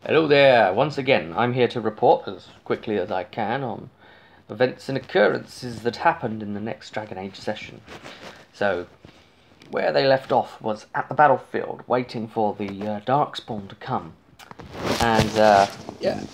Hello there, once again I'm here to report as quickly as I can on events and occurrences that happened in the next Dragon Age session. So, where they left off was at the battlefield, waiting for the Darkspawn to come. And,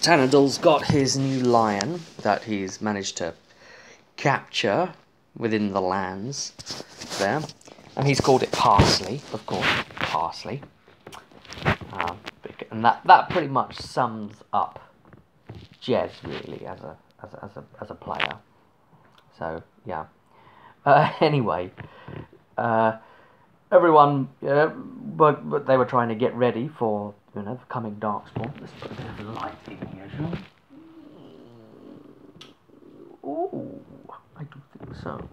Tanadul's got his new lion that he's managed to capture within the lands there. And he's called it Parsley, of course, Parsley. And that pretty much sums up Jez really as a player. So yeah. Anyway, everyone, but they were trying to get ready for the coming Darkspawn. Let's put a bit of light in here, shall we? Ooh, I do think so.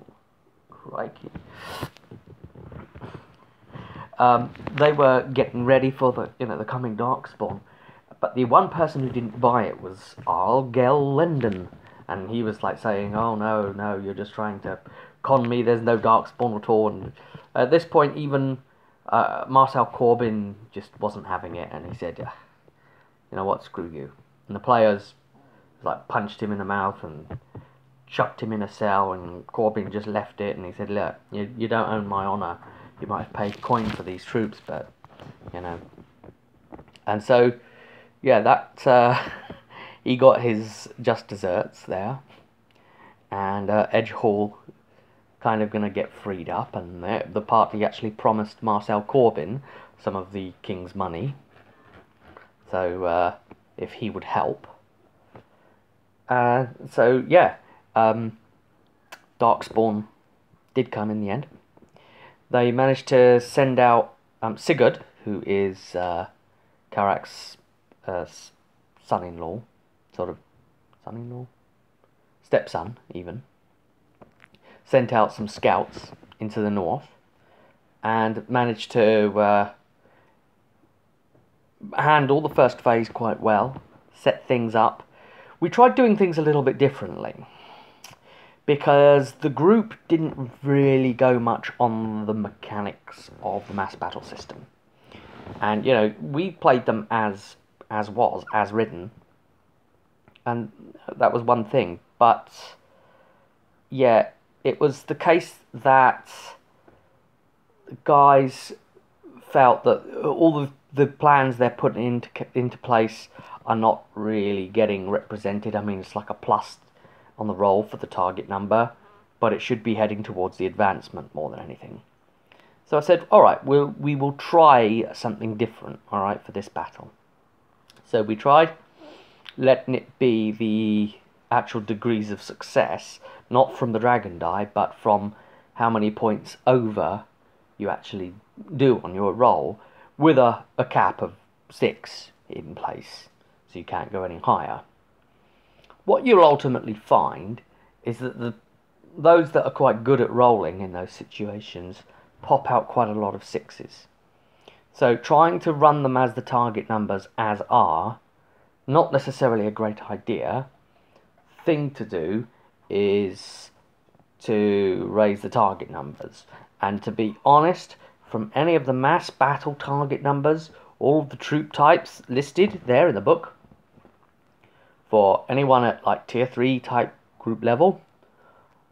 Crikey. They were getting ready for the coming Darkspawn, but the one person who didn't buy it was Argel Lendon, and he was like saying, "Oh no, you're just trying to con me. There's no Darkspawn at all." And at this point, even Marcel Corbin just wasn't having it, and he said, "You know what? Screw you." And the players like punched him in the mouth and chucked him in a cell, and Corbin just left it, and he said, "Look, you don't own my honour. You might have paid coin for these troops, but, And so, yeah, that, he got his just desserts there. And Edge Hall kind of going to get freed up. And the party actually promised Marcel Corbin some of the king's money. So, if he would help. So, yeah, Darkspawn did come in the end. They managed to send out Sigurd, who is Karak's son-in-law, sort of son-in-law, stepson even. Sent out some scouts into the north and managed to handle the first phase quite well, set things up. We tried doing things a little bit differently, because the group didn't really go much on the mechanics of the mass battle system. And, we played them as written. And that was one thing. But, yeah, it was the case that the guys felt that all the plans they're putting into place are not really getting represented. I mean, it's like a plus on the roll for the target number, but it should be heading towards the advancement more than anything. So I said, alright, we will try something different, alright, for this battle. So we tried letting it be the actual degrees of success, not from the dragon die, but from how many points over you actually do on your roll, with a cap of 6 in place, so you can't go any higher. What you'll ultimately find is that those that are quite good at rolling in those situations pop out quite a lot of 6s. So trying to run them as the target numbers as are, not necessarily a great idea. Thing to do is to raise the target numbers. And to be honest, from any of the mass battle target numbers, all of the troop types listed there in the book, for anyone at like tier 3 type group level,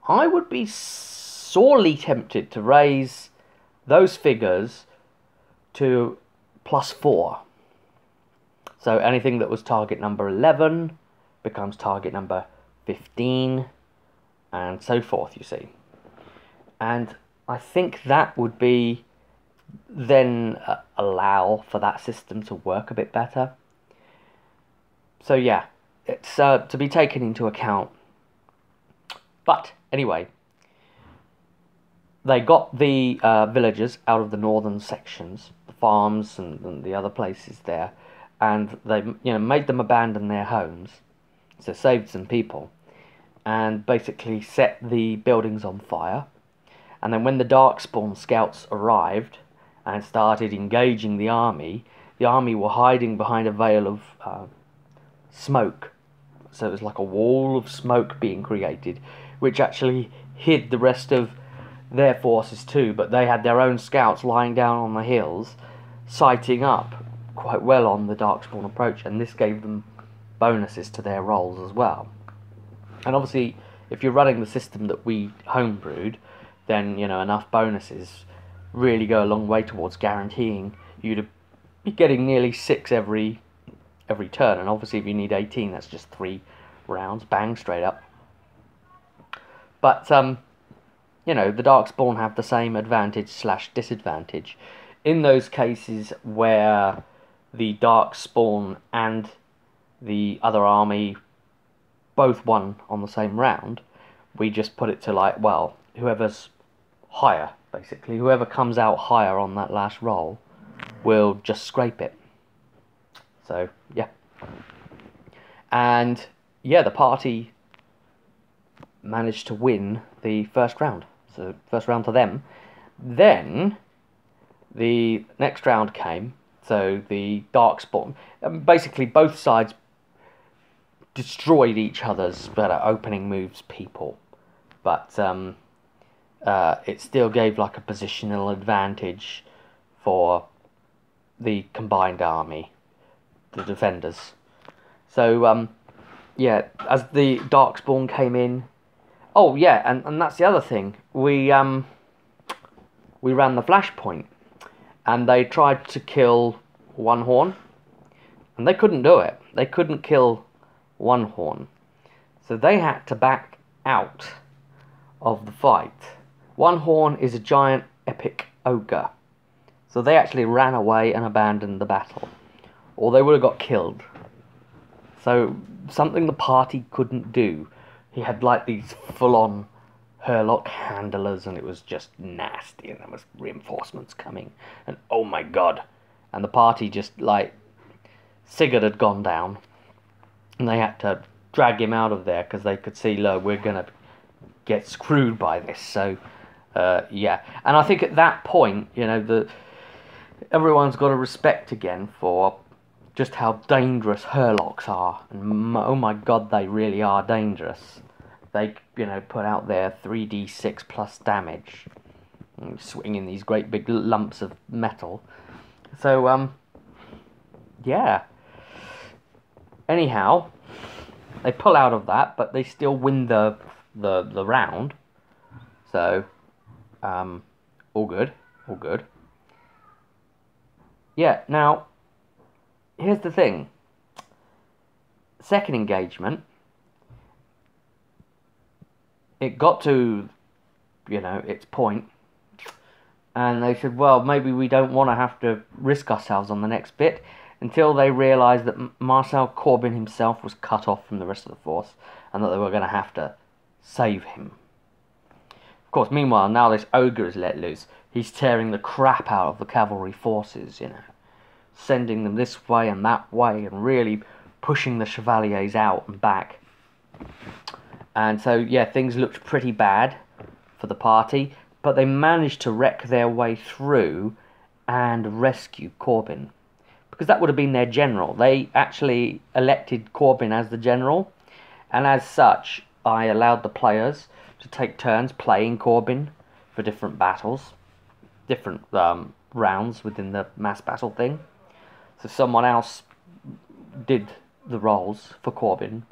I would be sorely tempted to raise those figures to +4. So anything that was target number 11 becomes target number 15, and so forth, you see. And I think that would be then allow for that system to work a bit better. So yeah, it's to be taken into account. But anyway, they got the villagers out of the northern sections, the farms and the other places there, and they made them abandon their homes, so saved some people, and basically set the buildings on fire. And then when the Darkspawn scouts arrived and started engaging the army were hiding behind a veil of smoke. So it was like a wall of smoke being created, which actually hid the rest of their forces too, but they had their own scouts lying down on the hills, sighting up quite well on the Darkspawn approach, and this gave them bonuses to their rolls as well. And obviously, if you're running the system that we homebrewed, then enough bonuses really go a long way towards guaranteeing you to be getting nearly 6 every turn. And obviously, if you need 18, that's just 3 rounds, bang, straight up. But the Darkspawn have the same advantage/disadvantage in those cases where the Darkspawn and the other army both won on the same round. We just put it to whoever's higher, basically. Whoever comes out higher on that last roll will just scrape it. So, yeah. And, yeah, the party managed to win the first round. So, first round to them. Then, the next round came. So, the Darkspawn. Basically, both sides destroyed each other's opening moves people. But, it still gave a positional advantage for the combined army, the defenders. So, yeah, as the Darkspawn came in... Oh, yeah, and that's the other thing. We ran the flashpoint, and they tried to kill One Horn, and they couldn't do it. They couldn't kill One Horn. So they had to back out of the fight. One Horn is a giant epic ogre. So they actually ran away and abandoned the battle. Or they would have got killed. So, something the party couldn't do. He had these full-on Hurlock handlers, and it was just nasty, and there was reinforcements coming. And oh my god. And the party just, Sigurd had gone down. And they had to drag him out of there, because they could see, look, we're going to get screwed by this. So, yeah. And I think at that point, everyone's got to respect again for just how dangerous Hurlocks are. And oh my god, they really are dangerous. They, put out their 3d6 plus damage, swinging these great big lumps of metal. So, yeah. Anyhow, they pull out of that, but they still win the round. So, all good, all good. Yeah, now, here's the thing. Second engagement, it got to, its point, and they said, well, maybe we don't want to have to risk ourselves on the next bit, until they realised that Marcel Corbin himself was cut off from the rest of the force, and that they were going to have to save him. Of course, meanwhile, now this ogre is let loose. He's tearing the crap out of the cavalry forces, sending them this way and that way, and really pushing the chevaliers out and back. And so, yeah, things looked pretty bad for the party, but they managed to wreck their way through and rescue Corbin. Because that would have been their general. They actually elected Corbin as the general, and as such, I allowed the players to take turns playing Corbin for different battles, different rounds within the mass battle thing. So someone else did the roles for Corbin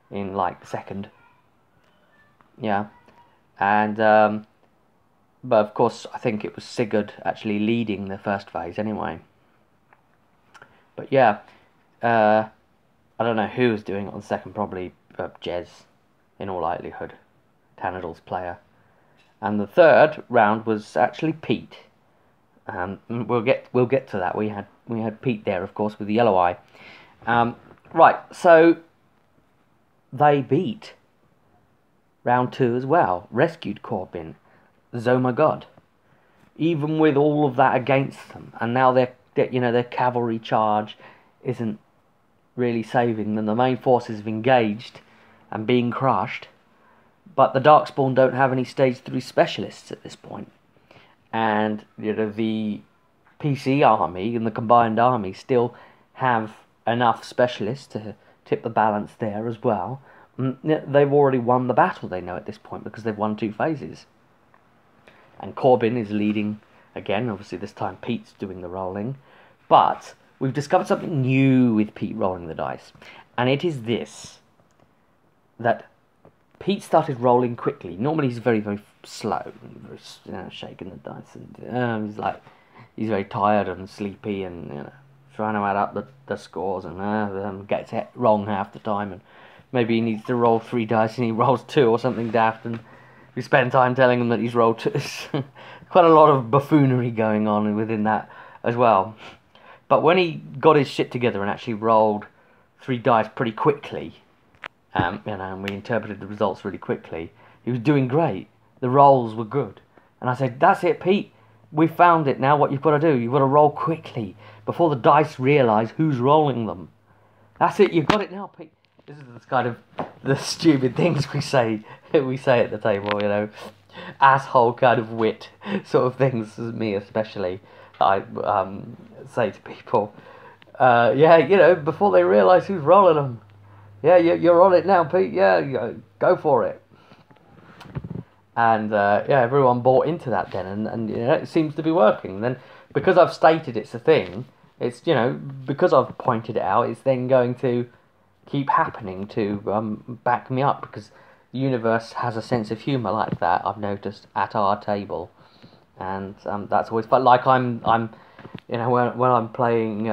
in second. Yeah. And but of course I think it was Sigurd actually leading the first phase anyway. But yeah, I don't know who was doing it on second, probably Jez, in all likelihood, Tanadal's player. And the third round was actually Pete. We'll get to that. We had Pete there, of course, with the yellow eye. Right, so they beat round 2 as well. Rescued Corbin. Oh my god. Even with all of that against them, and now their cavalry charge isn't really saving them. The main forces have engaged and being crushed, but the Darkspawn don't have any stage 3 specialists at this point. And the PC army and the combined army still have enough specialists to tip the balance there as well. They've already won the battle, they know at this point, because they've won 2 phases. And Corbin is leading again. Obviously this time Pete's doing the rolling, but we've discovered something new with Pete rolling the dice. And it is this, that Pete started rolling quickly. Normally he's very, very slow, very, shaking the dice, and he's very tired and sleepy, and trying to add up the scores, and gets it wrong half the time, and maybe he needs to roll 3 dice and he rolls 2 or something daft, and we spend time telling him that he's rolled 2. Quite a lot of buffoonery going on within that as well. But when he got his shit together and actually rolled 3 dice pretty quickly, and we interpreted the results really quickly, he was doing great. The rolls were good. And I said, that's it, Pete. We found it now. What you've got to do, you've got to roll quickly before the dice realise who's rolling them. That's it, you've got it now, Pete. This is the kind of the stupid things we say at the table, asshole kind of wit sort of things, me especially, I say to people, before they realise who's rolling them. Yeah, you're on it now, Pete. Yeah, go for it. And everyone bought into that then, and it seems to be working. Then because I've stated it's a thing, it's because I've pointed it out, it's then going to keep happening to back me up, because the universe has a sense of humour like that. I've noticed at our table, and that's always fun. Like I'm when I'm playing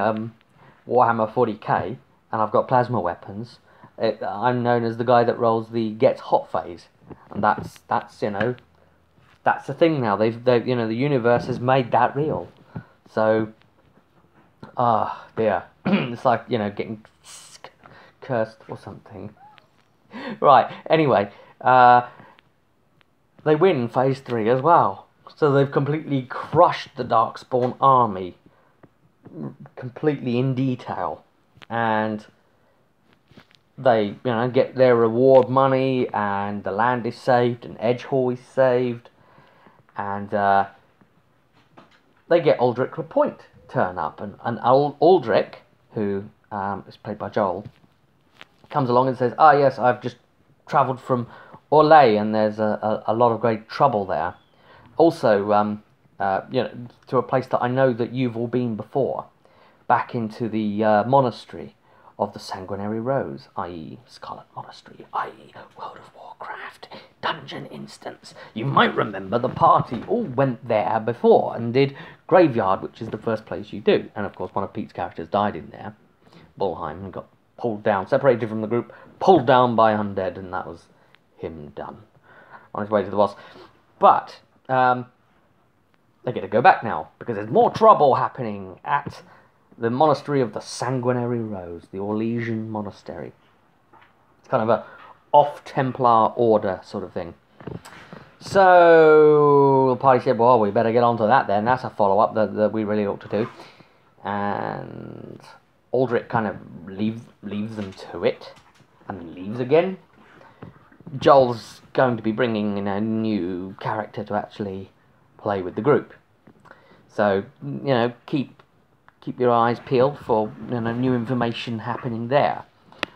Warhammer 40k and I've got plasma weapons, I'm known as the guy that rolls the gets hot phase, and that's the thing now. They've the universe has made that real. So, it's like getting cursed or something. Right. Anyway, they win phase 3 as well. So they've completely crushed the Darkspawn army, completely in detail, and they get their reward money, and the land is saved, and Edgehall is saved, and they get Aldrich LaPointe turn up, and Aldrich, who is played by Joel, comes along and says, yes, I've just travelled from Orlais, and there's a lot of great trouble there. Also, to a place that I know that you've all been before, back into the monastery of the Sanguinary Rose, i.e. Scarlet Monastery, i.e. World of Warcraft, Dungeon Instance. You might remember the party all went there before and did Graveyard, which is the first place you do. And of course one of Pete's characters died in there, Bullheim, and got pulled down, separated from the group, pulled down by undead, and that was him done on his way to the boss. But they get to go back now, because there's more trouble happening at the monastery of the Sanguinary Rose, the Orlesian monastery. It's kind of a off-Templar order sort of thing. So the party said, well, we better get on to that then. That's a follow-up that we really ought to do. And Aldrich kind of leaves them to it, and leaves again. Joel's going to be bringing in a new character to actually play with the group. So, keep your eyes peeled for new information happening there.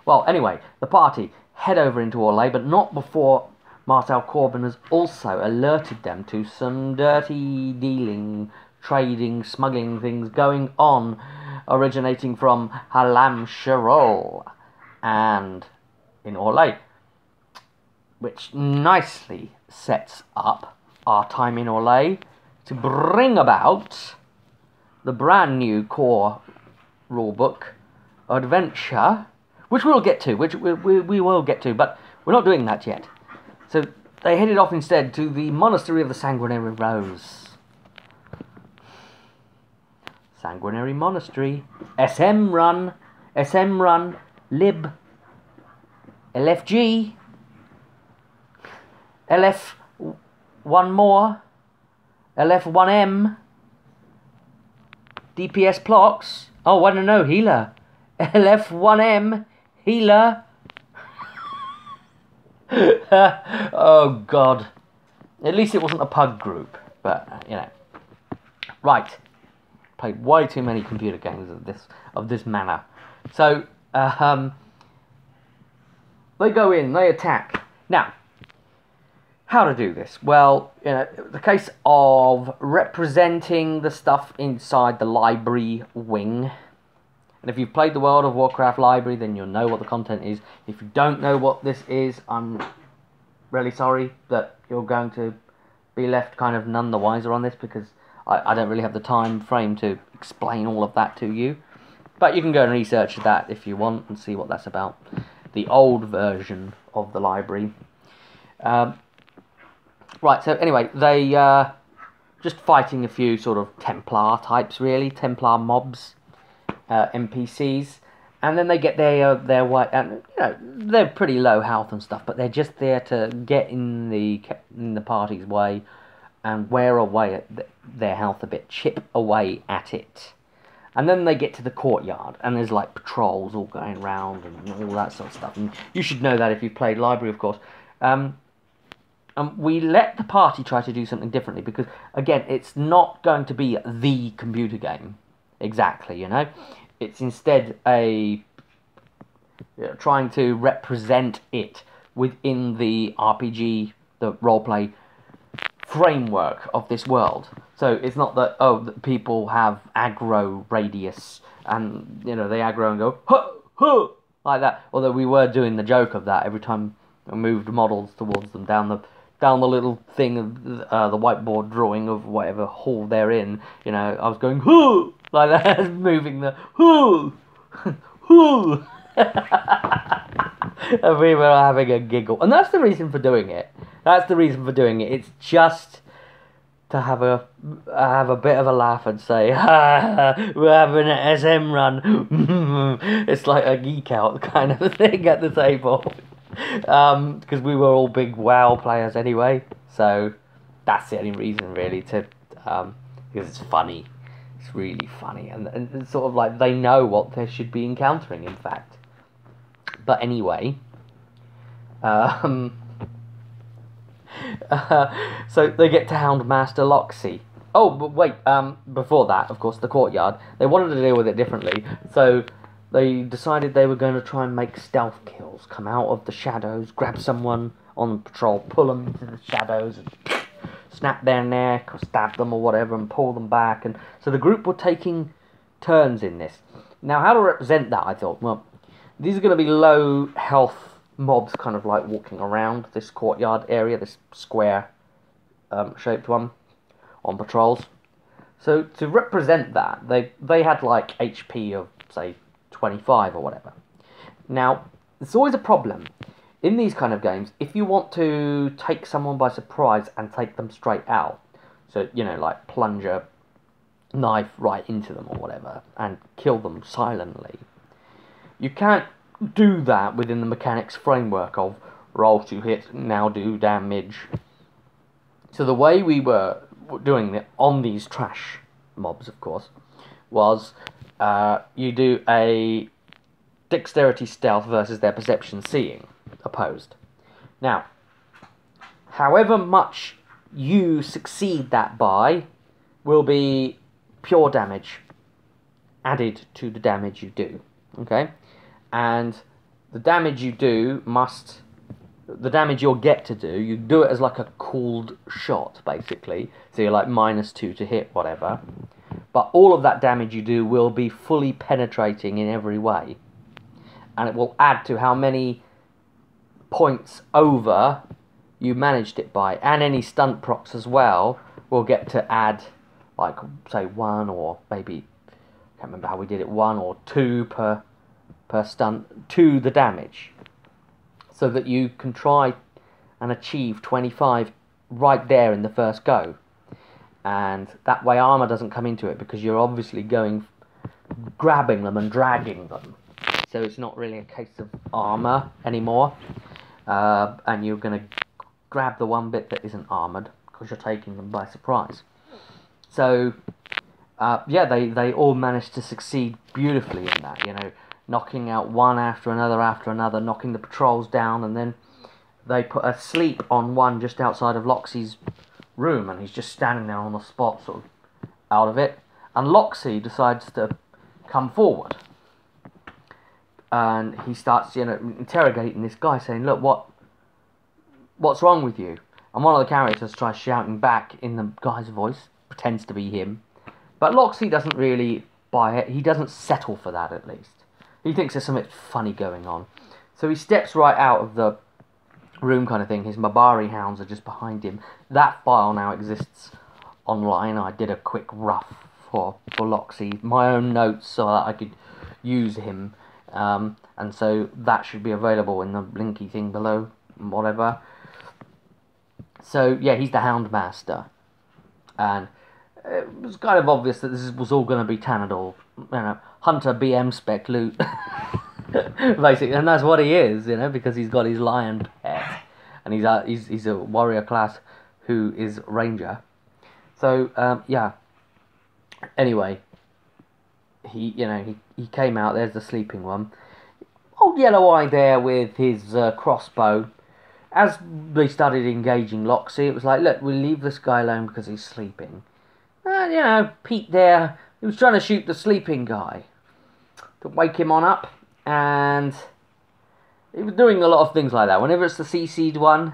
Well, anyway, the party head over into Orlais, but not before Martel Corbin has also alerted them to some dirty dealing, trading, smuggling things going on, originating from Halam Sherol and in Orlais, which nicely sets up our time in Orlais to bring about the brand new core rulebook adventure, which we'll get to, which we will get to, but we're not doing that yet. So they headed off instead to the Monastery of the Sanguinary Rose. Sanguinary Monastery, SM run, lib, LFG, LF one more, LF1M, DPS Plox. Oh, I don't know, healer. LF1M, healer. Oh, God. At least it wasn't a pug group, but, Right. Played way too many computer games of this manner. So, they go in, they attack. Now, how to do this? Well, the case of representing the stuff inside the library wing And if you've played the World of Warcraft library, then you'll know what the content is. If you don't know what this is, I'm really sorry that you're going to be left kind of none the wiser on this, because I don't really have the time frame to explain all of that to you. But you can go and research that if you want and see what that's about. The old version of the library. Right, so anyway, they just fighting a few sort of Templar types, really. Templar mobs, NPCs. And then they get their way, and they're pretty low health and stuff, but they're just there to get in the party's way and wear away at their health a bit, chip away at it. And then they get to the courtyard, and there's like patrols all going round and all that sort of stuff. And you should know that if you've played library, of course. We let the party try to do something differently, because again, it's not going to be the computer game exactly. It's instead trying to represent it within the RPG, the roleplay framework of this world. So it's not that, that people have aggro radius and they aggro and go huh, huh, like that. Although we were doing the joke of that every time we moved models towards them down the little thing of the whiteboard drawing of whatever hall they're in. I was going huh, like that, moving the huh, huh. And we were having a giggle, and that's the reason for doing it. It's just to have a bit of a laugh and say, we're having an SM run. It's like a geek out kind of thing at the table. Because we were all big WoW players anyway, so that's the only reason really because it's funny. It's really funny, and it's sort of like they know what they should be encountering, in fact. But anyway, so they get to hound Master Loxy. Oh, but wait, before that, of course, the courtyard. They wanted to deal with it differently, so they decided they were going to try and make stealth kills. Come out of the shadows, grab someone on patrol, pull them into the shadows, and snap their neck, or stab them or whatever, and pull them back. And so the group were taking turns in this. Now, how to represent that, I thought, well, these are going to be low health mobs, kind of like walking around this courtyard area, this square shaped one, on patrols. So to represent that, they had like HP of, say, 25 or whatever. Now, it's always a problem in these kind of games if you want to take someone by surprise and take them straight out. So, like plunge a knife right into them or whatever and kill them silently. You can't do that within the mechanics framework of roll to hit, now do damage. So the way we were doing it on these trash mobs, of course, was you do a dexterity stealth versus their perception seeing opposed. Now, however much you succeed that by will be pure damage added to the damage you do. Okay? And the damage you do the damage you'll get to do, you do it as like a cooled shot, basically. So you're like -2 to hit, whatever. But all of that damage you do will be fully penetrating in every way. And it will add to how many points over you managed it by. And any stunt procs as well will get to add, like, say, 1 or maybe, I can't remember how we did it, 1 or 2 per stunt to the damage. So that you can try and achieve 25 right there in the first go. And that way armor doesn't come into it, because you're obviously grabbing them and dragging them. So it's not really a case of armor anymore. And you're going to grab the one bit that isn't armored, because you're taking them by surprise. So, yeah, they all managed to succeed beautifully in that, knocking out one after another, knocking the patrols down, and then they put a sleep on one just outside of Loxy's room, and he's just standing there on the spot, sort of out of it. And Loxy decides to come forward, and he starts, interrogating this guy, saying, "Look, what's wrong with you?" And one of the characters tries shouting back in the guy's voice, pretends to be him, but Loxy doesn't really by it. He doesn't settle for that, at least. He thinks there's something funny going on. So he steps right out of the room kind of thing. His Mabari hounds are just behind him. That file now exists online. I did a quick rough for Loxy, my own notes, so that I could use him. And so that should be available in the linky thing below, whatever. So, yeah, he's the Hound Master. And it was kind of obvious that this was all going to be Tanador. You know, Hunter BM Spec Loot. Basically, and that's what he is, you know, because he's got his lion pet. And he's a warrior class who is Ranger. So, yeah. Anyway, he came out. There's the sleeping one. Old Yellow Eye there with his crossbow. As they started engaging Loxy, it was like, look, we'll leave this guy alone because he's sleeping. And, Pete there, he was trying to shoot the sleeping guy to wake him on up. And he was doing a lot of things like that. Whenever it's the CC'd one,